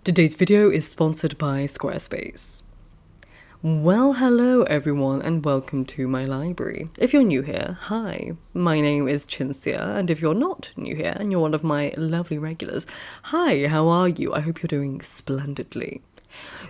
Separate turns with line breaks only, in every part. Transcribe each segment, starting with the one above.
Today's video is sponsored by Squarespace. Well, hello everyone and welcome to my library. If you're new here, hi, my name is Chinsia, and if you're not new here and you're one of my lovely regulars, hi, how are you? I hope you're doing splendidly.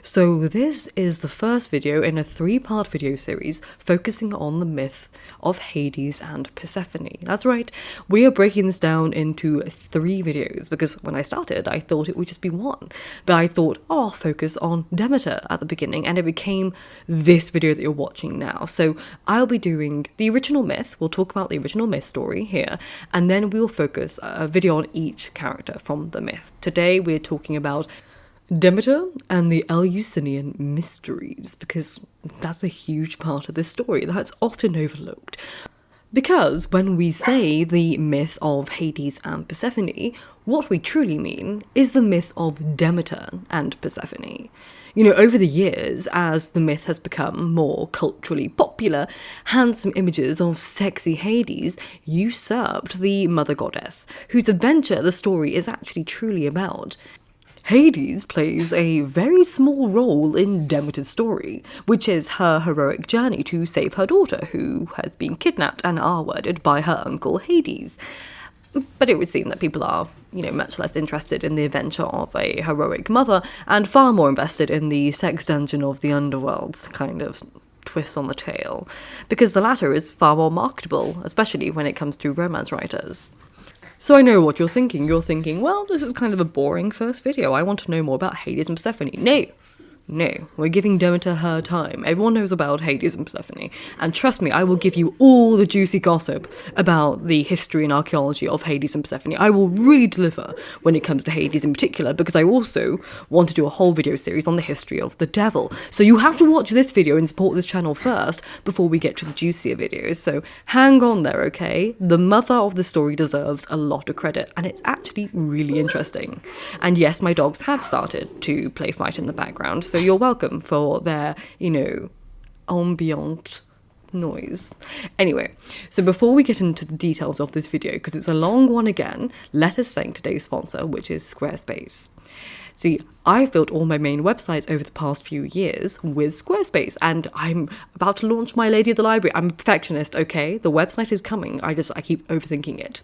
So this is the first video in a 3-part video series focusing on the myth of Hades and Persephone. That's right, we are breaking this down into 3 videos because when I started I thought it would just be one, but I thought, oh, I'll focus on Demeter at the beginning, and it became this video that you're watching now. So I'll be doing the original myth, we'll talk about the original myth story here, and then we'll focus a video on each character from the myth. Today we're talking about Demeter and the Eleusinian Mysteries, because that's a huge part of this story that's often overlooked. Because when we say the myth of Hades and Persephone, what we truly mean is the myth of Demeter and Persephone. You know, over the years, as the myth has become more culturally popular, handsome images of sexy Hades usurped the mother goddess, whose adventure the story is actually truly about. Hades plays a very small role in Demeter's story, which is her heroic journey to save her daughter, who has been kidnapped and R-worded by her uncle Hades. But it would seem that people are, much less interested in the adventure of a heroic mother and far more invested in the sex dungeon of the underworld's kind of twist on the tail, because the latter is far more marketable, especially when it comes to romance writers. So I know what you're thinking. You're thinking, well, this is kind of a boring first video. I want to know more about Hades and Persephone. No, we're giving Demeter her time. Everyone knows about Hades and Persephone. And trust me, I will give you all the juicy gossip about the history and archaeology of Hades and Persephone. I will really deliver when it comes to Hades in particular, because I also want to do a whole video series on the history of the devil. So you have to watch this video and support this channel first before we get to the juicier videos. So hang on there, okay? The mother of the story deserves a lot of credit, and it's actually really interesting. And yes, my dogs have started to play fight in the background, so you're welcome for their, ambient noise. Anyway, so before we get into the details of this video, because it's a long one again, let us thank today's sponsor, which is Squarespace. See, I've built all my main websites over the past few years with Squarespace, and I'm about to launch my Lady of the Library. I'm a perfectionist, okay? The website is coming. I keep overthinking it.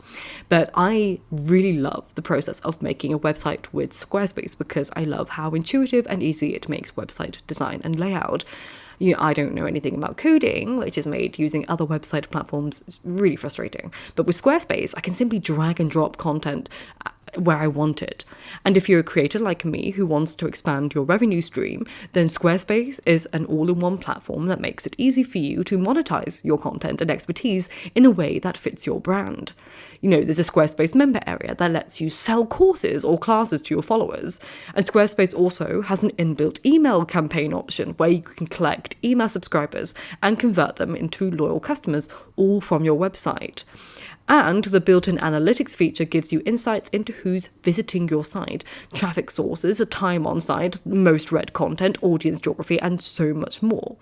But I really love the process of making a website with Squarespace because I love how intuitive and easy it makes website design and layout. I don't know anything about coding, which is made using other website platforms. It's really frustrating. But with Squarespace, I can simply drag and drop content where I want it. And if you're a creator like me who wants to expand your revenue stream, then Squarespace is an all-in-one platform that makes it easy for you to monetize your content and expertise in a way that fits your brand. There's a Squarespace member area that lets you sell courses or classes to your followers. And Squarespace also has an inbuilt email campaign option where you can collect email subscribers and convert them into loyal customers, all from your website. And the built-in analytics feature gives you insights into who's visiting your site, traffic sources, time on site, most read content, audience geography, and so much more.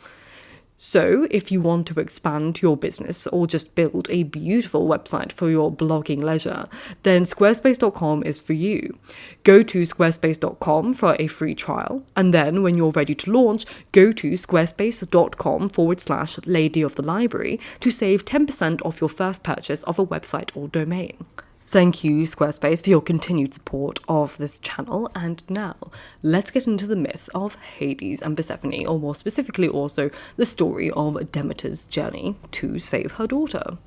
So if you want to expand your business or just build a beautiful website for your blogging leisure, then squarespace.com is for you. Go to squarespace.com for a free trial, and then when you're ready to launch, go to squarespace.com/Lady of the Library to save 10% off your first purchase of a website or domain. Thank you, Squarespace, for your continued support of this channel. And now, let's get into the myth of Hades and Persephone, or more specifically also the story of Demeter's journey to save her daughter.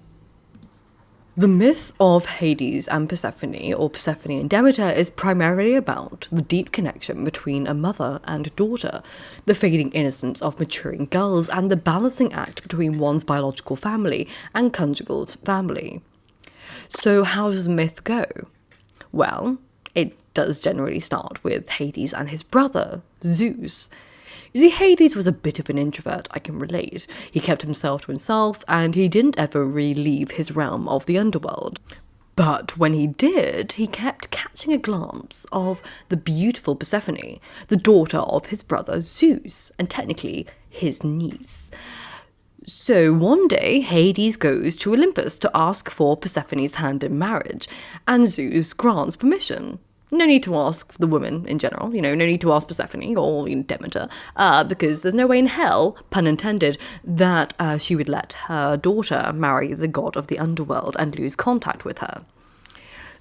The myth of Hades and Persephone, or Persephone and Demeter, is primarily about the deep connection between a mother and daughter, the fading innocence of maturing girls, and the balancing act between one's biological family and conjugal family. So how does the myth go? Well, it does generally start with Hades and his brother, Zeus. You see, Hades was a bit of an introvert, I can relate. He kept himself to himself, and he didn't ever really leave his realm of the underworld. But when he did, he kept catching a glance of the beautiful Persephone, the daughter of his brother Zeus, and technically his niece. So one day, Hades goes to Olympus to ask for Persephone's hand in marriage, and Zeus grants permission. No need to ask the woman in general, no need to ask Persephone or Demeter, because there's no way in hell, pun intended, that she would let her daughter marry the god of the underworld and lose contact with her.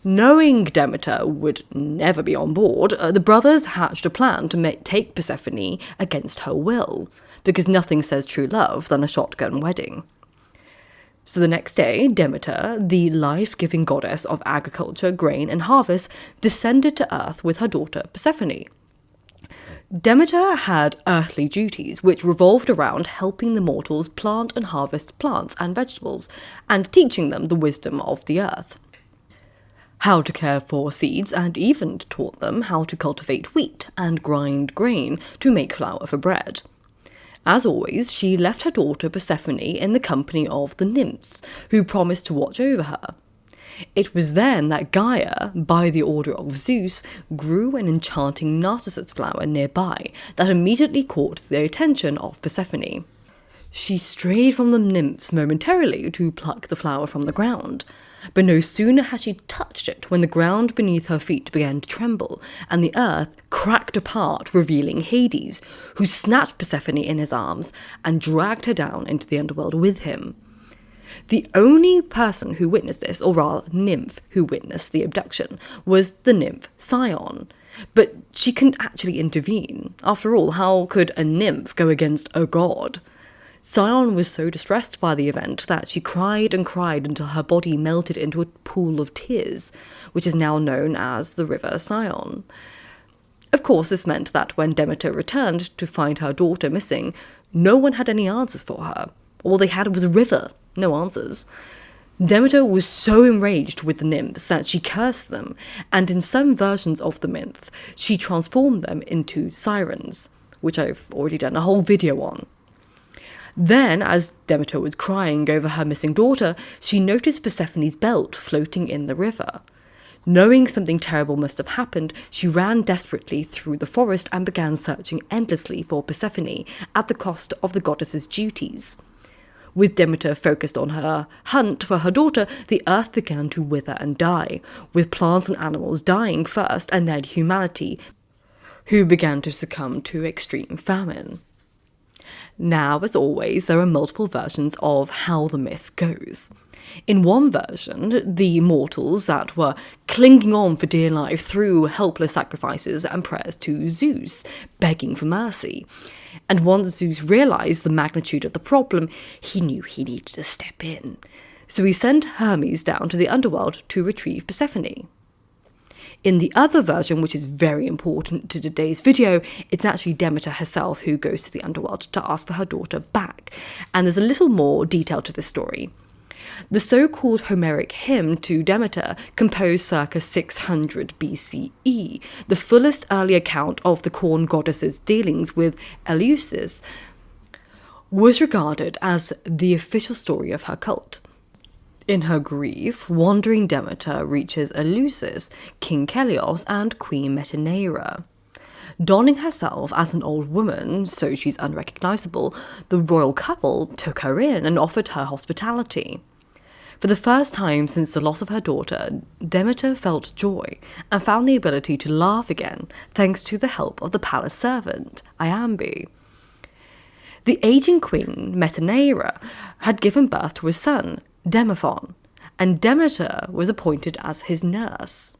Knowing Demeter would never be on board, the brothers hatched a plan to take Persephone against her will, because nothing says true love than a shotgun wedding. So the next day, Demeter, the life-giving goddess of agriculture, grain, and harvest, descended to earth with her daughter Persephone. Demeter had earthly duties, which revolved around helping the mortals plant and harvest plants and vegetables, and teaching them the wisdom of the earth. How to care for seeds, and even taught them how to cultivate wheat and grind grain to make flour for bread. As always, she left her daughter Persephone in the company of the nymphs, who promised to watch over her. It was then that Gaia, by the order of Zeus, grew an enchanting narcissus flower nearby that immediately caught the attention of Persephone. She strayed from the nymphs momentarily to pluck the flower from the ground, but no sooner had she touched it when the ground beneath her feet began to tremble, and the earth cracked apart, revealing Hades, who snatched Persephone in his arms and dragged her down into the underworld with him. The only person who witnessed this, or rather nymph who witnessed the abduction, was the nymph Scion. But she couldn't actually intervene. After all, how could a nymph go against a god? Scion was so distressed by the event that she cried and cried until her body melted into a pool of tears, which is now known as the River Scion. Of course, this meant that when Demeter returned to find her daughter missing, no one had any answers for her. All they had was a river, no answers. Demeter was so enraged with the nymphs that she cursed them, and in some versions of the myth, she transformed them into sirens, which I've already done a whole video on. Then, as Demeter was crying over her missing daughter, she noticed Persephone's belt floating in the river. Knowing something terrible must have happened, she ran desperately through the forest and began searching endlessly for Persephone at the cost of the goddess's duties. With Demeter focused on her hunt for her daughter, the earth began to wither and die, with plants and animals dying first and then humanity, who began to succumb to extreme famine. Now, as always, there are multiple versions of how the myth goes. In one version, the mortals that were clinging on for dear life threw helpless sacrifices and prayers to Zeus, begging for mercy. And once Zeus realized the magnitude of the problem, he knew he needed to step in. So he sent Hermes down to the underworld to retrieve Persephone. In the other version, which is very important to today's video, it's actually Demeter herself who goes to the underworld to ask for her daughter back. And there's a little more detail to this story. The so-called Homeric hymn to Demeter, composed circa 600 BCE, the fullest early account of the corn goddess's dealings with Eleusis, was regarded as the official story of her cult. In her grief, wandering Demeter reaches Eleusis, King Helios, and Queen Metaneira. Donning herself as an old woman, so she's unrecognizable, the royal couple took her in and offered her hospitality. For the first time since the loss of her daughter, Demeter felt joy and found the ability to laugh again, thanks to the help of the palace servant, Iambe. The aging queen, Metaneira, had given birth to a son, Demephon, and Demeter was appointed as his nurse.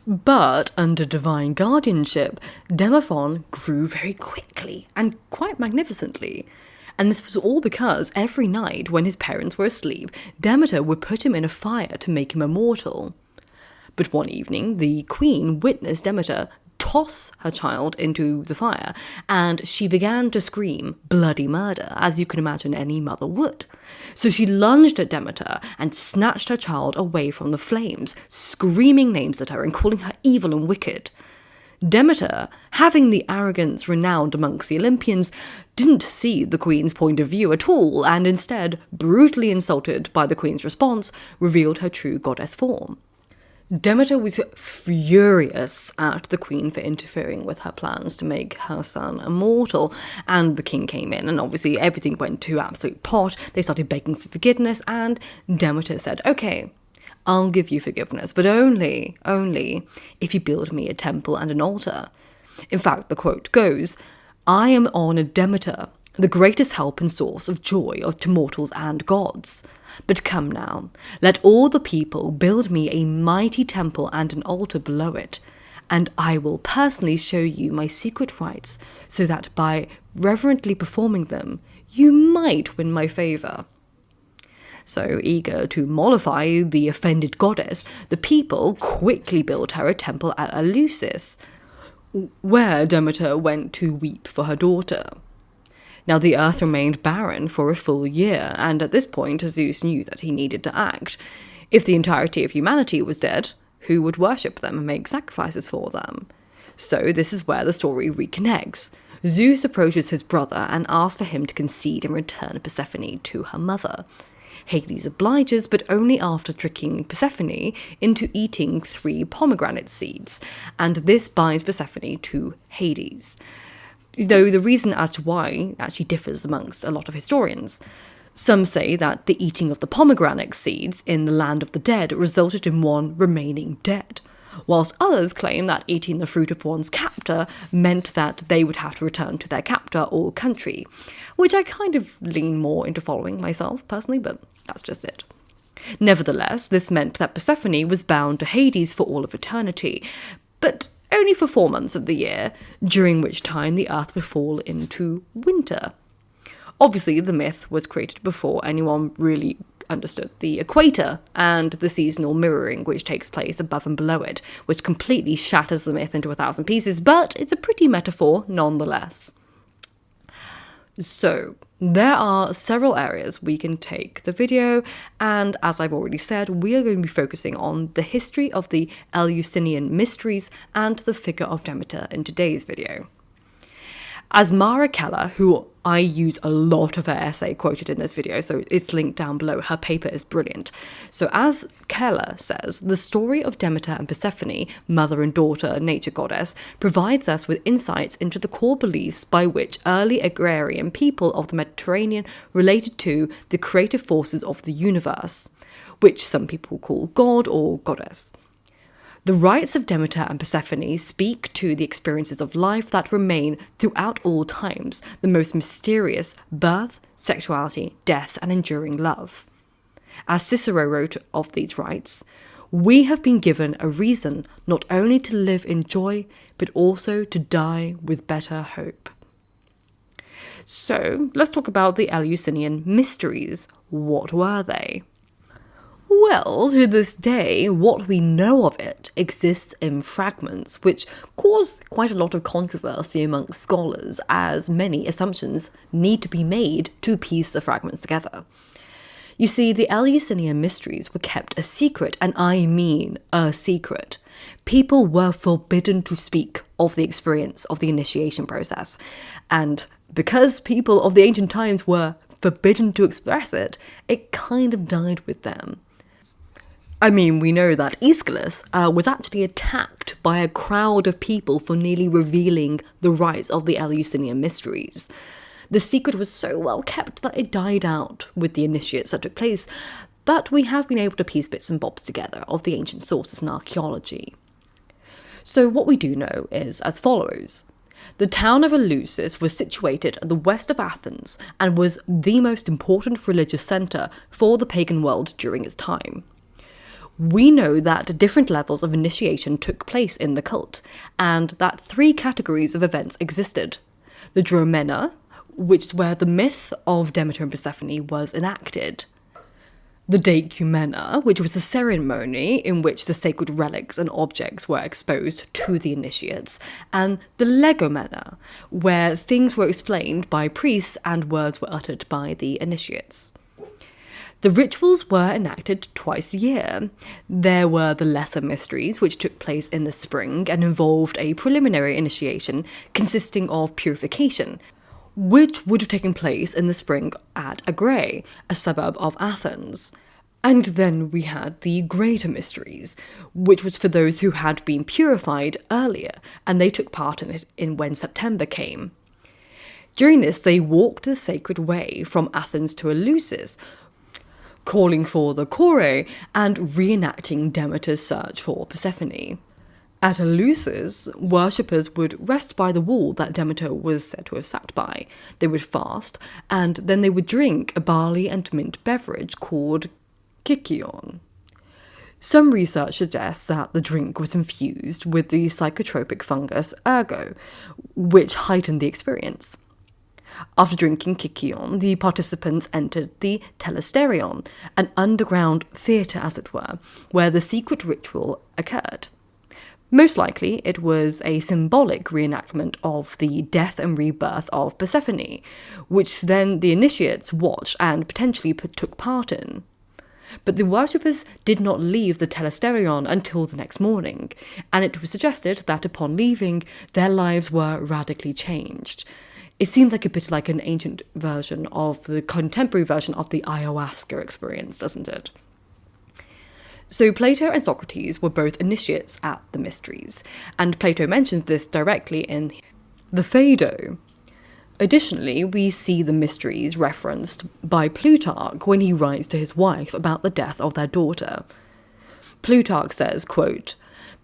But under divine guardianship, Demephon grew very quickly and quite magnificently. And this was all because every night when his parents were asleep, Demeter would put him in a fire to make him immortal. But one evening, the queen witnessed Demeter toss her child into the fire, and she began to scream bloody murder, as you can imagine any mother would. So she lunged at Demeter and snatched her child away from the flames, screaming names at her and calling her evil and wicked. Demeter, having the arrogance renowned amongst the Olympians, didn't see the queen's point of view at all, and instead, brutally insulted by the queen's response, revealed her true goddess form. Demeter was furious at the queen for interfering with her plans to make her son immortal, and the king came in, and obviously everything went to absolute pot. They started begging for forgiveness, and Demeter said, "Okay, I'll give you forgiveness, but only if you build me a temple and an altar. In fact, the quote goes, I am honoured Demeter, the greatest help and source of joy to mortals and gods. But come now, let all the people build me a mighty temple and an altar below it, and I will personally show you my secret rites, so that by reverently performing them, you might win my favour. So, eager to mollify the offended goddess, the people quickly built her a temple at Eleusis, where Demeter went to weep for her daughter. Now the earth remained barren for a full year, and at this point Zeus knew that he needed to act. If the entirety of humanity was dead, who would worship them and make sacrifices for them? So this is where the story reconnects. Zeus approaches his brother and asks for him to concede and return Persephone to her mother. Hades obliges, but only after tricking Persephone into eating 3 pomegranate seeds, and this binds Persephone to Hades. Though the reason as to why actually differs amongst a lot of historians. Some say that the eating of the pomegranate seeds in the land of the dead resulted in one remaining dead, whilst others claim that eating the fruit of one's captor meant that they would have to return to their captor or country, which I kind of lean more into following myself personally, but that's just it. Nevertheless, this meant that Persephone was bound to Hades for all of eternity, but only for 4 months of the year, during which time the earth would fall into winter. Obviously, the myth was created before anyone really understood the equator and the seasonal mirroring which takes place above and below it, which completely shatters the myth into 1,000 pieces, but it's a pretty metaphor nonetheless. So, there are several areas we can take the video, and as I've already said, we are going to be focusing on the history of the Eleusinian Mysteries and the figure of Demeter in today's video. As Mara Keller, who I use a lot of her essay quoted in this video, so it's linked down below, her paper is brilliant. So as Keller says, the story of Demeter and Persephone, mother and daughter, nature goddess, provides us with insights into the core beliefs by which early agrarian people of the Mediterranean related to the creative forces of the universe, which some people call God or goddess. The rites of Demeter and Persephone speak to the experiences of life that remain throughout all times, the most mysterious: birth, sexuality, death, and enduring love. As Cicero wrote of these rites, we have been given a reason not only to live in joy, but also to die with better hope. So, let's talk about the Eleusinian Mysteries. What were they? Well, to this day, what we know of it exists in fragments, which cause quite a lot of controversy amongst scholars, as many assumptions need to be made to piece the fragments together. You see, the Eleusinian Mysteries were kept a secret, and I mean a secret. People were forbidden to speak of the experience of the initiation process, and because people of the ancient times were forbidden to express it, it kind of died with them. I mean, we know that Aeschylus was actually attacked by a crowd of people for nearly revealing the rites of the Eleusinian Mysteries. The secret was so well kept that it died out with the initiates that took place, but we have been able to piece bits and bobs together of the ancient sources and archaeology. So what we do know is as follows. The town of Eleusis was situated at the west of Athens and was the most important religious centre for the pagan world during its time. We know that different levels of initiation took place in the cult, and that 3 categories of events existed. The Dromena, which is where the myth of Demeter and Persephone was enacted. The Deicumena, which was a ceremony in which the sacred relics and objects were exposed to the initiates, and the Legomena, where things were explained by priests and words were uttered by the initiates. The rituals were enacted twice a year. There were the Lesser Mysteries, which took place in the spring and involved a preliminary initiation consisting of purification, which would have taken place in the spring at Agrae, a suburb of Athens. And then we had the Greater Mysteries, which was for those who had been purified earlier, and they took part in it when September came. During this, they walked the sacred way from Athens to Eleusis, calling for the Kore and reenacting Demeter's search for Persephone. At Eleusis, worshippers would rest by the wall that Demeter was said to have sat by. They would fast, and then they would drink a barley and mint beverage called kykion. Some research suggests that the drink was infused with the psychotropic fungus ergo, which heightened the experience. After drinking kykion, the participants entered the telesterion, an underground theatre as it were, where the secret ritual occurred. Most likely, it was a symbolic reenactment of the death and rebirth of Persephone, which then the initiates watched and potentially took part in. But the worshippers did not leave the telesterion until the next morning, and it was suggested that upon leaving, their lives were radically changed. It seems like a bit like an ancient version of the contemporary version of the ayahuasca experience, doesn't it? So Plato and Socrates were both initiates at the mysteries, and Plato mentions this directly in the Phaedo. Additionally, we see the mysteries referenced by Plutarch when he writes to his wife about the death of their daughter. Plutarch says, quote,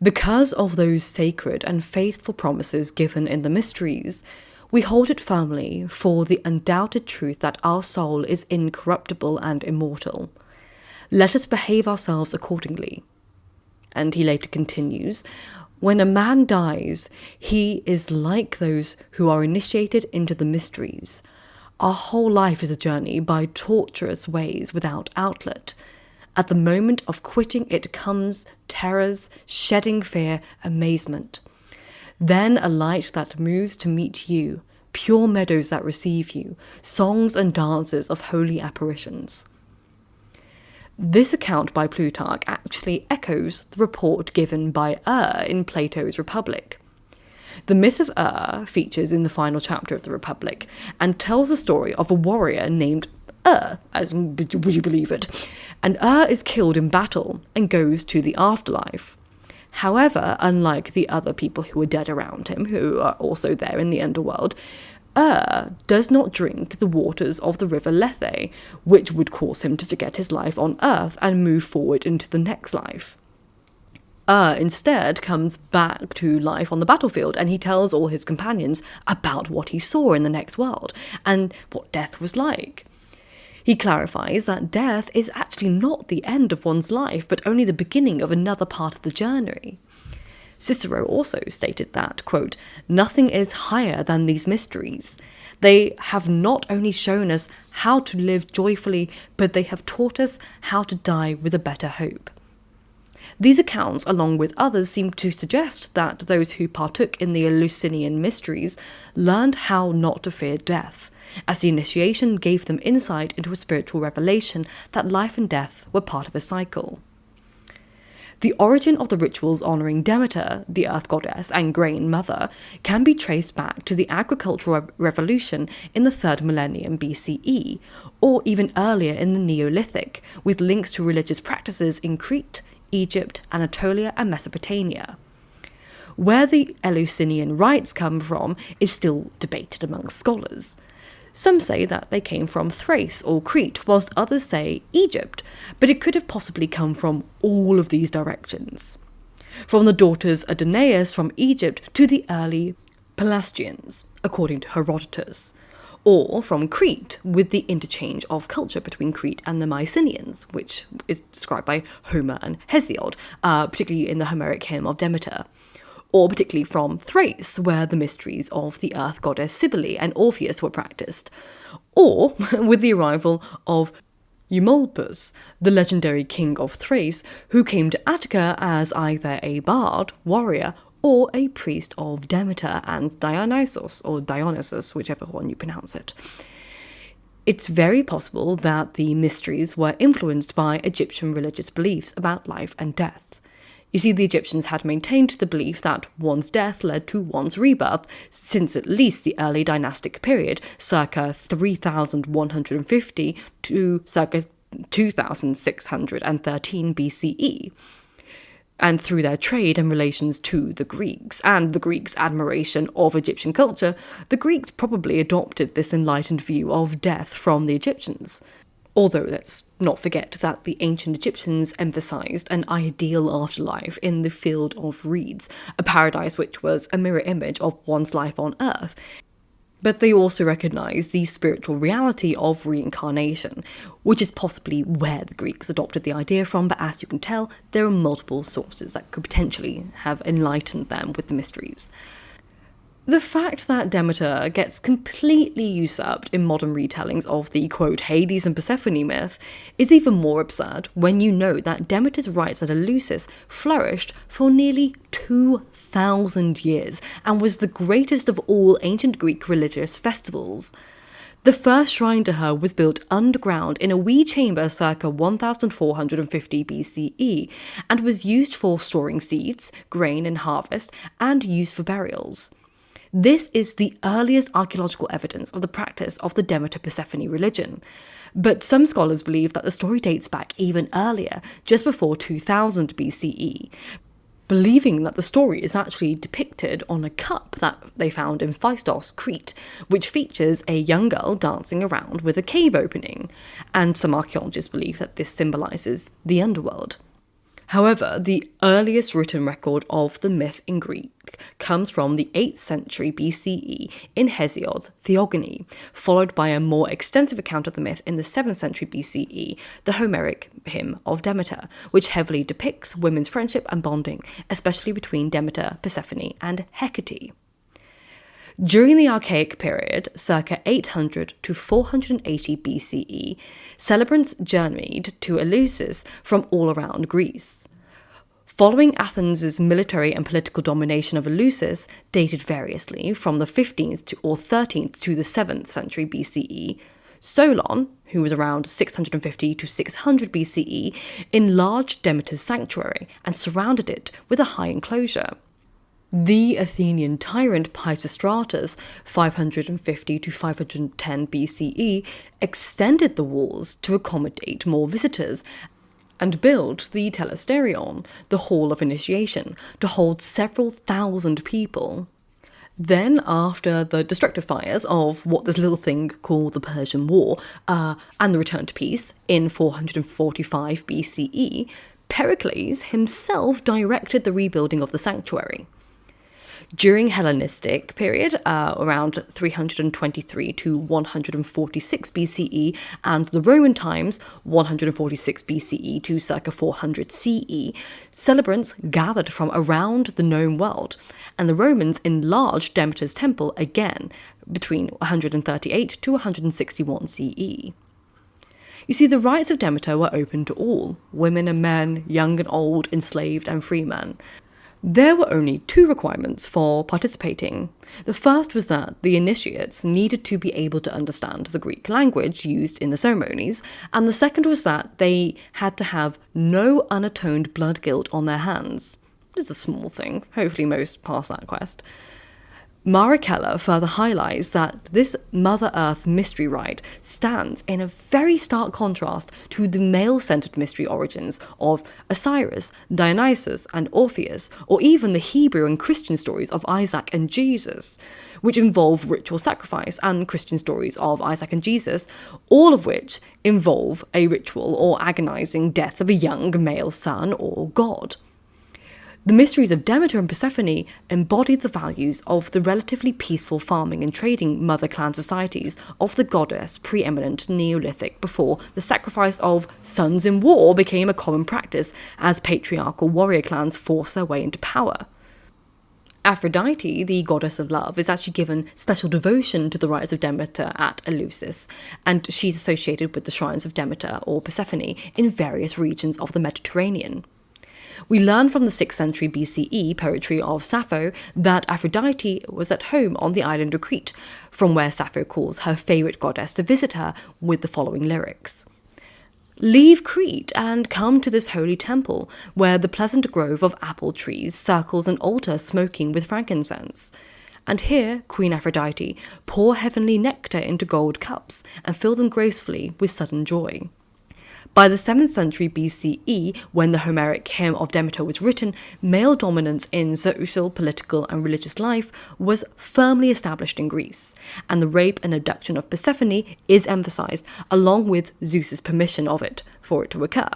"Because of those sacred and faithful promises given in the mysteries, we hold it firmly for the undoubted truth that our soul is incorruptible and immortal. Let us behave ourselves accordingly." And he later continues, "When a man dies, he is like those who are initiated into the mysteries. Our whole life is a journey by tortuous ways without outlet. At the moment of quitting it comes terrors, shedding fear, amazement. Then a light that moves to meet you, pure meadows that receive you, songs and dances of holy apparitions." This account by Plutarch actually echoes the report given by in Plato's Republic. The myth of features in the final chapter of the Republic and tells the story of a warrior named as would you believe it, and is killed in battle and goes to the afterlife. However, unlike the other people who are dead around him, who are also there in the underworld, does not drink the waters of the river Lethe, which would cause him to forget his life on Earth and move forward into the next life. Instead comes back to life on the battlefield, and he tells all his companions about what he saw in the next world and what death was like. He clarifies that death is actually not the end of one's life, but only the beginning of another part of the journey. Cicero also stated that, quote, "Nothing is higher than these mysteries. They have not only shown us how to live joyfully, but they have taught us how to die with a better hope." These accounts, along with others, seem to suggest that those who partook in the Eleusinian Mysteries learned how not to fear death, as the initiation gave them insight into a spiritual revelation that life and death were part of a cycle. The origin of the rituals honouring Demeter, the earth goddess and grain mother, can be traced back to the agricultural revolution in the 3rd millennium BCE, or even earlier in the Neolithic, with links to religious practices in Crete, Egypt, Anatolia and Mesopotamia. Where the Eleusinian rites come from is still debated among scholars. Some say that they came from Thrace or Crete, whilst others say Egypt, but it could have possibly come from all of these directions. From the daughters of Danaus from Egypt to the early Pelasgians, according to Herodotus, or from Crete with the interchange of culture between Crete and the Mycenaeans, which is described by Homer and Hesiod, particularly in the Homeric hymn of Demeter. Or particularly from Thrace, where the mysteries of the earth goddess Cybele and Orpheus were practiced, or with the arrival of Eumolpus, the legendary king of Thrace, who came to Attica as either a bard, warrior, or a priest of Demeter and Dionysus, or Dionysus, whichever one you pronounce it. It's very possible that the mysteries were influenced by Egyptian religious beliefs about life and death. You see, the Egyptians had maintained the belief that one's death led to one's rebirth since at least the early dynastic period, circa 3150 to circa 2613 BCE. And through their trade and relations to the Greeks, and the Greeks' admiration of Egyptian culture, the Greeks probably adopted this enlightened view of death from the Egyptians. Although let's not forget that the ancient Egyptians emphasized an ideal afterlife in the field of reeds, a paradise which was a mirror image of one's life on Earth. But they also recognized the spiritual reality of reincarnation, which is possibly where the Greeks adopted the idea from, but as you can tell, there are multiple sources that could potentially have enlightened them with the mysteries. The fact that Demeter gets completely usurped in modern retellings of the, quote, Hades and Persephone myth is even more absurd when you know that Demeter's rites at Eleusis flourished for nearly 2,000 years and was the greatest of all ancient Greek religious festivals. The first shrine to her was built underground in a wee chamber circa 1450 BCE and was used for storing seeds, grain and harvest, and used for burials. This is the earliest archaeological evidence of the practice of the Demeter-Persephone religion, but some scholars believe that the story dates back even earlier, just before 2000 BCE, believing that the story is actually depicted on a cup that they found in Phaistos, Crete, which features a young girl dancing around with a cave opening, and some archaeologists believe that this symbolises the underworld. However, the earliest written record of the myth in Greek comes from the 8th century BCE in Hesiod's Theogony, followed by a more extensive account of the myth in the 7th century BCE, the Homeric hymn of Demeter, which heavily depicts women's friendship and bonding, especially between Demeter, Persephone, and Hecate. During the Archaic period, circa 800 to 480 BCE, celebrants journeyed to Eleusis from all around Greece. Following Athens' military and political domination of Eleusis, dated variously from the 15th or 13th to the 7th century BCE, Solon, who was around 650 to 600 BCE, enlarged Demeter's sanctuary and surrounded it with a high enclosure. The Athenian tyrant Pisistratus, 550 to 510 BCE, extended the walls to accommodate more visitors and built the Telesterion, the Hall of Initiation, to hold several thousand people. Then, after the destructive fires of what this little thing called the Persian War, and the return to peace in 445 BCE, Pericles himself directed the rebuilding of the sanctuary. During Hellenistic period, around 323 to 146 BCE, and the Roman times, 146 BCE to circa 400 CE, celebrants gathered from around the known world, and the Romans enlarged Demeter's temple again between 138 to 161 CE. You see, the rites of Demeter were open to all, women and men, young and old, enslaved and free men. There were only two requirements for participating. The first was that the initiates needed to be able to understand the Greek language used in the ceremonies, and the second was that they had to have no unatoned blood guilt on their hands. This is a small thing, hopefully most pass that quest. Mara Keller further highlights that this Mother Earth mystery rite stands in a very stark contrast to the male-centered mystery origins of Osiris, Dionysus, and Orpheus, or even the Hebrew and Christian stories of Isaac and Jesus, which involve ritual sacrifice, and Christian stories of Isaac and Jesus, all of which involve a ritual or agonizing death of a young male son or god. The mysteries of Demeter and Persephone embodied the values of the relatively peaceful farming and trading mother clan societies of the goddess preeminent Neolithic before the sacrifice of sons in war became a common practice as patriarchal warrior clans forced their way into power. Aphrodite, the goddess of love, is actually given special devotion to the rites of Demeter at Eleusis, and she's associated with the shrines of Demeter or Persephone in various regions of the Mediterranean. We learn from the 6th century BCE poetry of Sappho that Aphrodite was at home on the island of Crete, from where Sappho calls her favourite goddess to visit her with the following lyrics. Leave Crete and come to this holy temple, where the pleasant grove of apple trees circles an altar smoking with frankincense. And here, Queen Aphrodite, pour heavenly nectar into gold cups and fill them gracefully with sudden joy. By the 7th century BCE, when the Homeric hymn of Demeter was written, male dominance in social, political, and religious life was firmly established in Greece, and the rape and abduction of Persephone is emphasized, along with Zeus's permission of it for it to occur.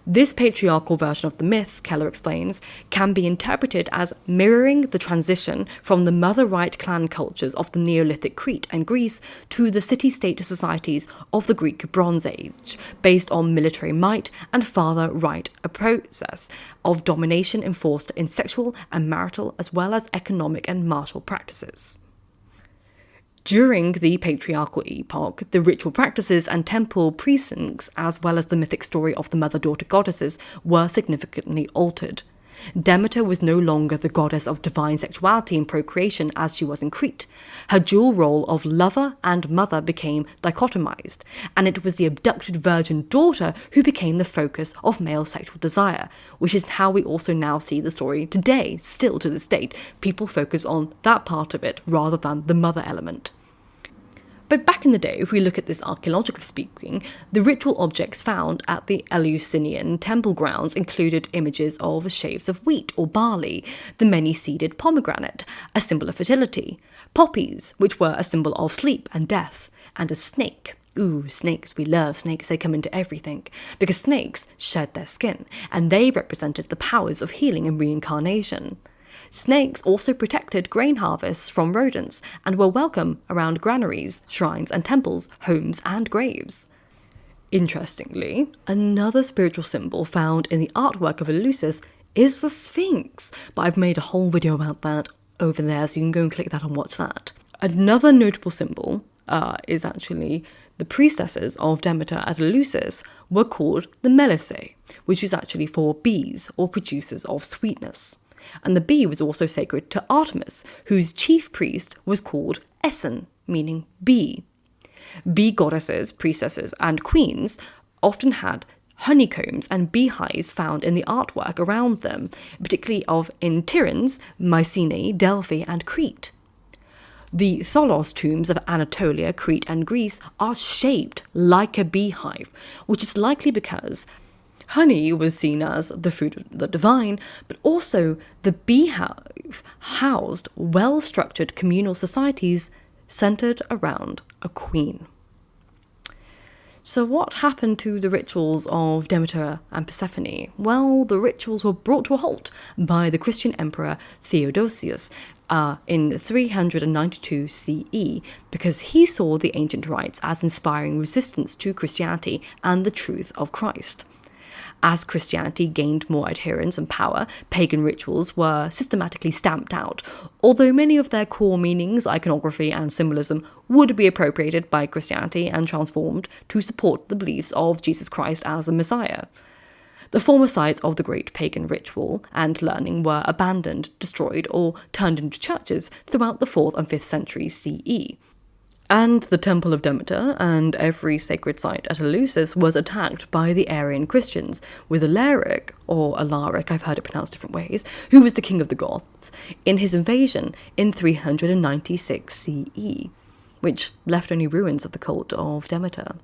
This patriarchal version of the myth, Keller explains, can be interpreted as mirroring the transition from the mother-right clan cultures of the Neolithic Crete and Greece to the city-state societies of the Greek Bronze Age, based on military might and father-right, a process of domination enforced in sexual and marital as well as economic and martial practices. During the patriarchal epoch, the ritual practices and temple precincts, as well as the mythic story of the mother-daughter goddesses, were significantly altered. Demeter was no longer the goddess of divine sexuality and procreation as she was in Crete. Her dual role of lover and mother became dichotomized, and it was the abducted virgin daughter who became the focus of male sexual desire, which is how we also now see the story today. Still to this date, people focus on that part of it rather than the mother element. But back in the day, if we look at this archaeologically speaking, the ritual objects found at the Eleusinian temple grounds included images of sheaves of wheat or barley, the many-seeded pomegranate, a symbol of fertility, poppies, which were a symbol of sleep and death, and a snake. Ooh, snakes, we love snakes, they come into everything, because snakes shed their skin, and they represented the powers of healing and reincarnation. Snakes also protected grain harvests from rodents and were welcome around granaries, shrines and temples, homes and graves. Interestingly, another spiritual symbol found in the artwork of Eleusis is the Sphinx, but I've made a whole video about that over there, so you can go and click that and watch that. Another notable symbol is actually the priestesses of Demeter at Eleusis were called the Melissae, which is actually for bees or producers of sweetness. And the bee was also sacred to Artemis, whose chief priest was called Essen, meaning bee. Bee goddesses, priestesses, and queens often had honeycombs and beehives found in the artwork around them, particularly in Tiryns, Mycenae, Delphi, and Crete. The Tholos tombs of Anatolia, Crete, and Greece are shaped like a beehive, which is likely because honey was seen as the food of the divine, but also the beehive housed well-structured communal societies centered around a queen. So what happened to the rituals of Demeter and Persephone? Well, the rituals were brought to a halt by the Christian emperor Theodosius in 392 CE because he saw the ancient rites as inspiring resistance to Christianity and the truth of Christ. As Christianity gained more adherents and power, pagan rituals were systematically stamped out, although many of their core meanings, iconography and symbolism, would be appropriated by Christianity and transformed to support the beliefs of Jesus Christ as the Messiah. The former sites of the great pagan ritual and learning were abandoned, destroyed, or turned into churches throughout the 4th and 5th centuries CE. And the Temple of Demeter and every sacred site at Eleusis was attacked by the Arian Christians, with Alaric, or Alaric, I've heard it pronounced different ways, who was the king of the Goths, in his invasion in 396 CE, which left only ruins of the cult of Demeter.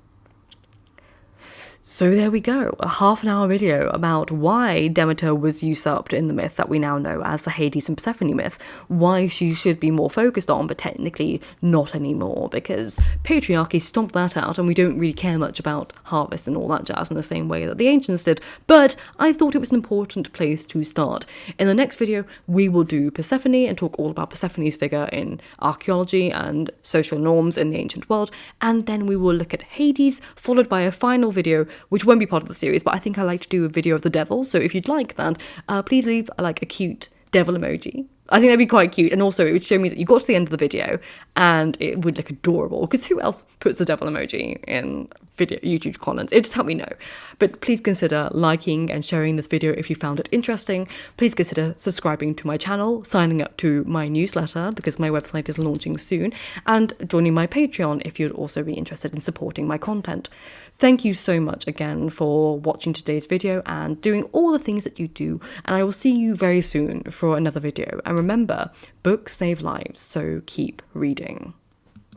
So there we go, a half-an-hour video about why Demeter was usurped in the myth that we now know as the Hades and Persephone myth, why she should be more focused on, but technically not anymore, because patriarchy stomped that out and we don't really care much about harvest and all that jazz in the same way that the ancients did, but I thought it was an important place to start. In the next video, we will do Persephone and talk all about Persephone's figure in archaeology and social norms in the ancient world, and then we will look at Hades, followed by a final video which won't be part of the series, but I think I like to do a video of the devil, so if you'd like that, please leave a cute devil emoji. I think that'd be quite cute, and also it would show me that you got to the end of the video, and it would look adorable, because who else puts a devil emoji in video YouTube comments? It just helped me know. But please consider liking and sharing this video if you found it interesting. Please consider subscribing to my channel, signing up to my newsletter, because my website is launching soon, and joining my Patreon if you'd also be interested in supporting my content. Thank you so much again for watching today's video and doing all the things that you do, and I will see you very soon for another video. And remember, books save lives, so keep reading.